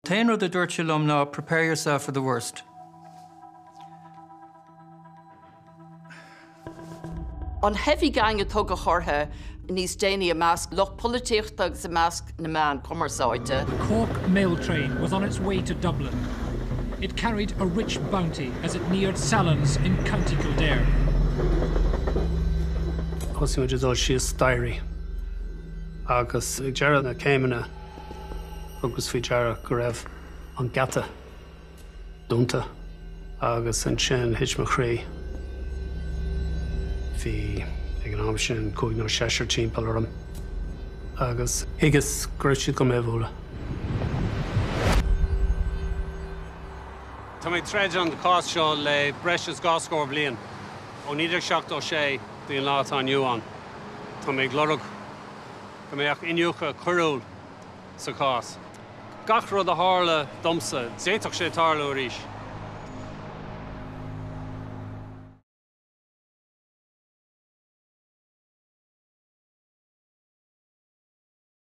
Tain rud a dúirt lom ná prepare yourself for the worst. An heavy gang atá go chortha níos déine a measc loch políochta agus a measc na man cumarsáide. The Cork mail train was on its way to Dublin. It carried a rich bounty as it neared Sallins in County Kildare. Cosimo just all she is stair. Agus Gerard na Céimena agus fi Gerard go raibh an gata dunta agus an sin hitmachré fi ag an am sin cúig nó seair timpeall orm agus igus gcuir siad go mé bhóla. Tá mé treid an cás seo le breis gáscóir bliain ó níidir seacht ó sé dí an lá an Uán. Tá mé glorug go mé ach inniucha cuireadh sa cás. Gach rud a hála domsa, déiteach sé tarlú arís.